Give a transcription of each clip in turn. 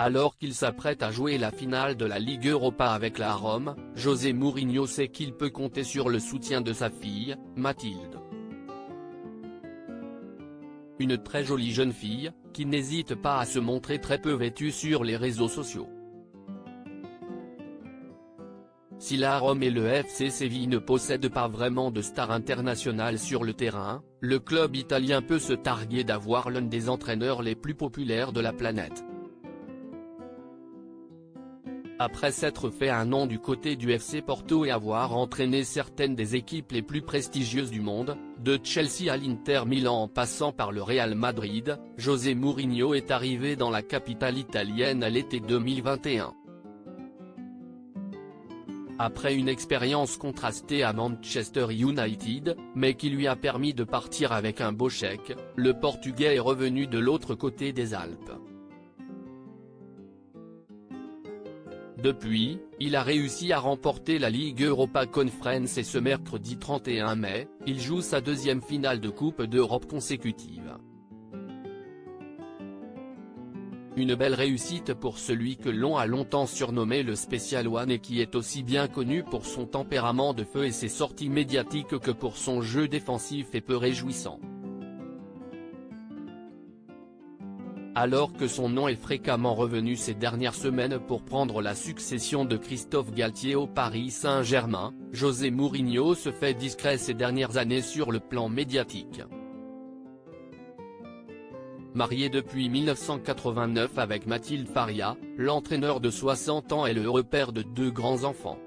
Alors qu'il s'apprête à jouer la finale de la Ligue Europa avec la Rome, José Mourinho sait qu'il peut compter sur le soutien de sa fille, Mathilde. Une très jolie jeune fille, qui n'hésite pas à se montrer très peu vêtue sur les réseaux sociaux. Si la Rome et le FC Séville ne possèdent pas vraiment de star internationale sur le terrain, le club italien peut se targuer d'avoir l'un des entraîneurs les plus populaires de la planète. Après s'être fait un nom du côté du FC Porto et avoir entraîné certaines des équipes les plus prestigieuses du monde, de Chelsea à l'Inter Milan en passant par le Real Madrid, José Mourinho est arrivé dans la capitale italienne à l'été 2021. Après une expérience contrastée à Manchester United, mais qui lui a permis de partir avec un beau chèque, le Portugais est revenu de l'autre côté des Alpes. Depuis, il a réussi à remporter la Ligue Europa Conference et ce mercredi 31 mai, il joue sa deuxième finale de Coupe d'Europe consécutive. Une belle réussite pour celui que l'on a longtemps surnommé le Special One et qui est aussi bien connu pour son tempérament de feu et ses sorties médiatiques que pour son jeu défensif et peu réjouissant. Alors que son nom est fréquemment revenu ces dernières semaines pour prendre la succession de Christophe Galtier au Paris Saint-Germain, José Mourinho se fait discret ces dernières années sur le plan médiatique. Marié depuis 1989 avec Mathilde Faria, l'entraîneur de 60 ans est le heureux père de deux grands-enfants.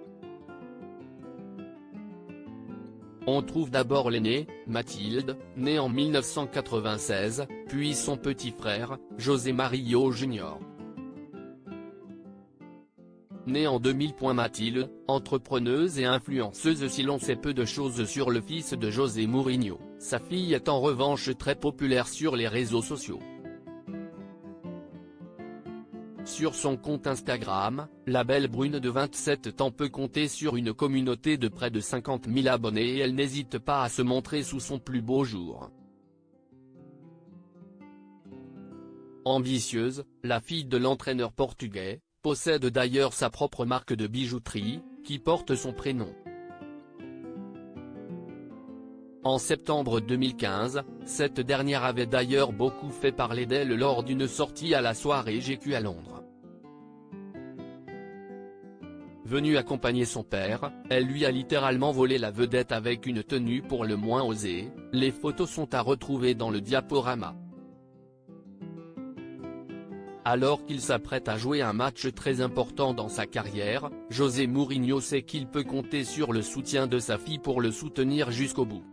On trouve d'abord l'aîné, Mathilde, née en 1996, puis son petit frère, José Mario Jr. Née en 2000. Mathilde, entrepreneuse et influenceuse. Si l'on sait peu de choses sur le fils de José Mourinho, sa fille est en revanche très populaire sur les réseaux sociaux. Sur son compte Instagram, la belle brune de 27 ans peut compter sur une communauté de près de 50 000 abonnés et elle n'hésite pas à se montrer sous son plus beau jour. Ambitieuse, la fille de l'entraîneur portugais, possède d'ailleurs sa propre marque de bijouterie, qui porte son prénom. En septembre 2015, cette dernière avait d'ailleurs beaucoup fait parler d'elle lors d'une sortie à la soirée GQ à Londres. Venue accompagner son père, elle lui a littéralement volé la vedette avec une tenue pour le moins osée. Les photos sont à retrouver dans le diaporama. Alors qu'il s'apprête à jouer un match très important dans sa carrière, José Mourinho sait qu'il peut compter sur le soutien de sa fille pour le soutenir jusqu'au bout.